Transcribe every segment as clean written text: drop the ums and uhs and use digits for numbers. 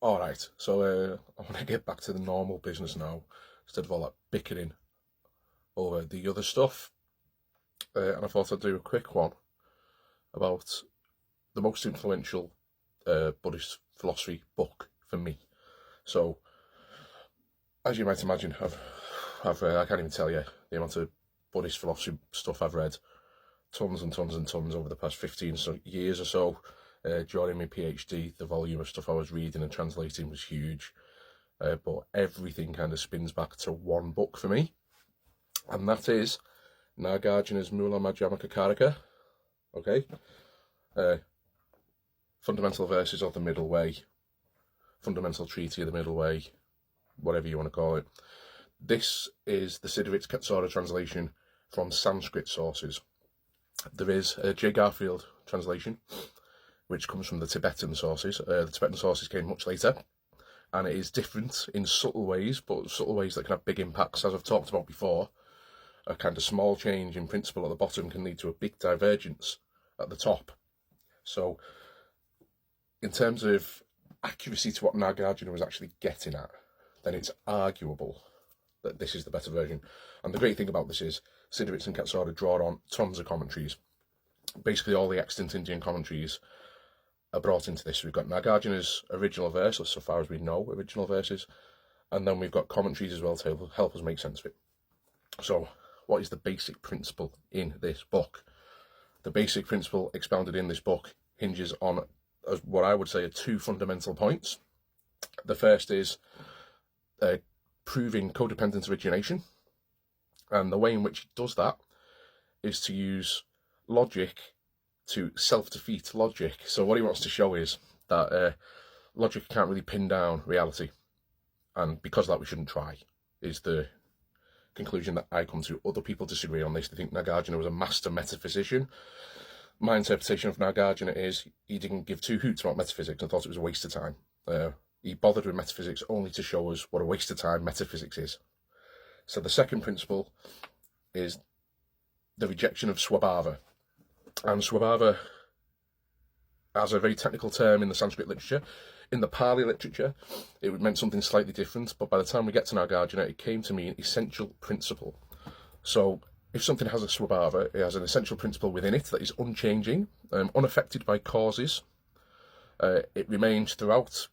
Alright, so I want to get back to the normal business now, instead of all that bickering over the other stuff. And I thought I'd do a quick one about the most influential Buddhist philosophy book for me. So, as you might imagine, I can't even tell you the amount of Buddhist philosophy stuff I've read. Tons and tons and tons over the past 15 years or so. During my PhD, the volume of stuff I was reading and translating was huge. But everything kind of spins back to one book for me. And that is Nāgārjuna's Mula Madhyamaka Karika. Okay? Fundamental verses of the middle way. Fundamental treaty of the middle way. Whatever you want to call it. This is the Siddhavitz Katsura translation from Sanskrit sources. There is a J. Garfield translation, which comes from the Tibetan sources. The Tibetan sources came much later, and it is different in subtle ways, but subtle ways that can have big impacts, as I've talked about before. A kind of small change in principle at the bottom can lead to a big divergence at the top. So, in terms of accuracy to what Nāgārjuna was actually getting at, then it's arguable that this is the better version. And the great thing about this is Siddhavitz and Katsura draw on tons of commentaries. Basically all the extant Indian commentaries are brought into this. We've got Nāgārjuna's original verse, so far as we know, original verses, and then we've got commentaries as well to help us make sense of it. So, what is the basic principle in this book? The basic principle expounded in this book hinges on what I would say are two fundamental points. The first is proving codependent origination, and the way in which it does that is to use logic to self-defeat logic. So what he wants to show is that logic can't really pin down reality, and because of that we shouldn't try, is the conclusion that I come to. Other people disagree on this. They think Nāgārjuna was a master metaphysician. My interpretation of Nāgārjuna is he didn't give two hoots about metaphysics and thought it was a waste of time. He bothered with metaphysics only to show us what a waste of time metaphysics is. So the second principle is the rejection of swabhava. And swabhava as a very technical term in the Sanskrit literature. In the Pali literature, it meant something slightly different, but by the time we get to Nāgārjuna, it came to mean essential principle. So if something has a swabhava, it has an essential principle within it that is unchanging, unaffected by causes. It remains throughout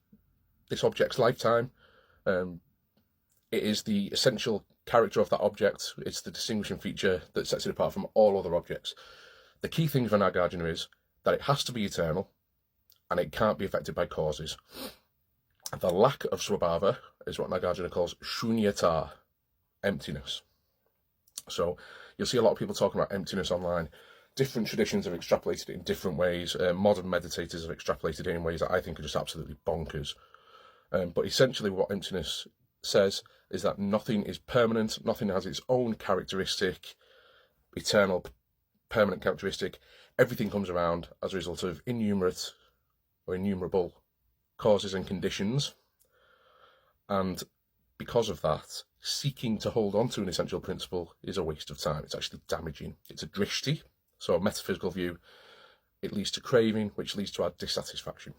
this object's lifetime. It is the essential character of that object. It's the distinguishing feature that sets it apart from all other objects. The key thing for Nāgārjuna is that it has to be eternal and it can't be affected by causes. The lack of swabhava is what Nāgārjuna calls shunyata, emptiness. So you'll see a lot of people talking about emptiness online. Different traditions have extrapolated it in different ways. Modern meditators have extrapolated it in ways that I think are just absolutely bonkers. But essentially what emptiness says is that nothing is permanent, nothing has its own characteristic, eternal, permanent characteristic. Everything comes around as a result of innumerable causes and conditions. And because of that, seeking to hold on to an essential principle is a waste of time. It's actually damaging. It's a drishti, so a metaphysical view. It leads to craving, which leads to our dissatisfaction.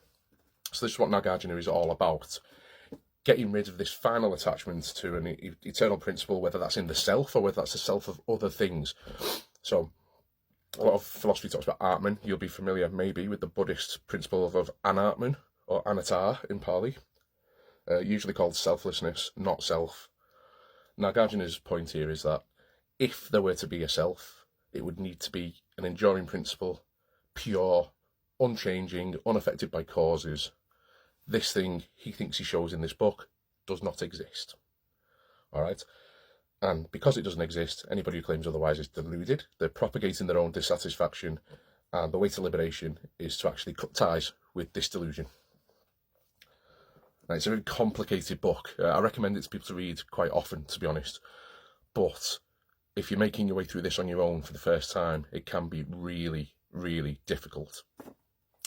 So this is what Nāgārjuna is all about. Getting rid of this final attachment to an eternal principle, whether that's in the self or whether that's the self of other things. So a lot of philosophy talks about Atman. You'll be familiar maybe with the Buddhist principle of Anatman or Anatta in Pali, usually called selflessness, not self. Nāgārjuna's point here is that if there were to be a self, it would need to be an enduring principle, pure, unchanging, unaffected by causes. This thing he thinks he shows in this book does not exist. All right? And because it doesn't exist, anybody who claims otherwise is deluded. They're propagating their own dissatisfaction, and the way to liberation is to actually cut ties with this delusion. Now, it's a very complicated book. I recommend it to people to read quite often, to be honest. But if you're making your way through this on your own for the first time, it can be really, really difficult.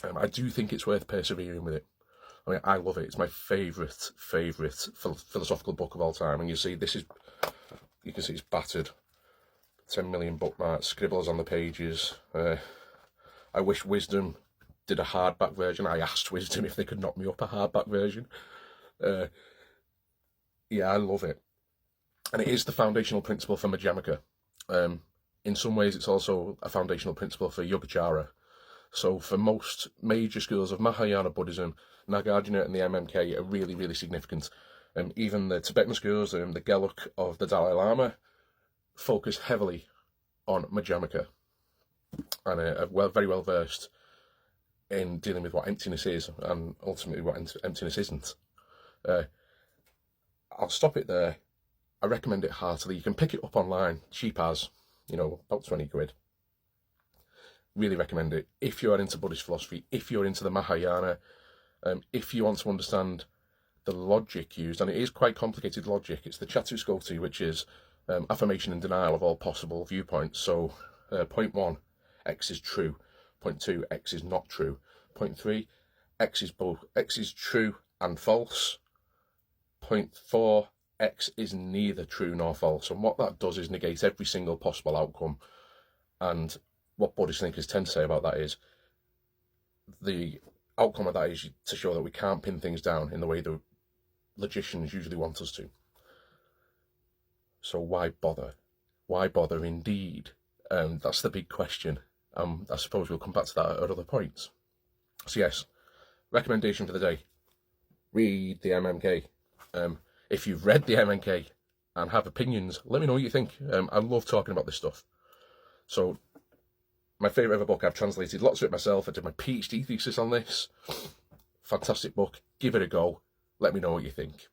I do think it's worth persevering with it. I mean, I love it. It's my favourite philosophical book of all time. And you see, you can see it's battered. 10 million bookmarks, scribbles on the pages. I wish wisdom did a hardback version. I asked Wisdom if they could knock me up a hardback version. Yeah, I love it. And it is the foundational principle for Madhyamaka. In some ways, it's also a foundational principle for Yogacara. So for most major schools of Mahayana Buddhism, Nāgārjuna and the MMK are really, really significant. Even the Tibetan schools, the Geluk of the Dalai Lama, focus heavily on Madhyamaka and are very well versed in dealing with what emptiness is and ultimately what emptiness isn't. I'll stop it there. I recommend it heartily. You can pick it up online, cheap as, about 20 quid. Really recommend it. If you are into Buddhist philosophy, if you're into the Mahayana, if you want to understand the logic used, and it is quite complicated logic. It's the Chatuskoti, which is affirmation and denial of all possible viewpoints. So, point 1, X is true. Point 2, X is not true. Point 3, X is true and false. Point 4, X is neither true nor false. And what that does is negate every single possible outcome. And what Buddhist thinkers tend to say about that is the outcome of that is to show that we can't pin things down in the way the logicians usually want us to. So why bother? Why bother indeed? That's the big question. I suppose we'll come back to that at other points. So yes, recommendation for the day. Read the MMK. If you've read the MMK and have opinions, let me know what you think. I love talking about this stuff. So, my favourite ever book, I've translated lots of it myself. I did my PhD thesis on this. Fantastic book. Give it a go. Let me know what you think.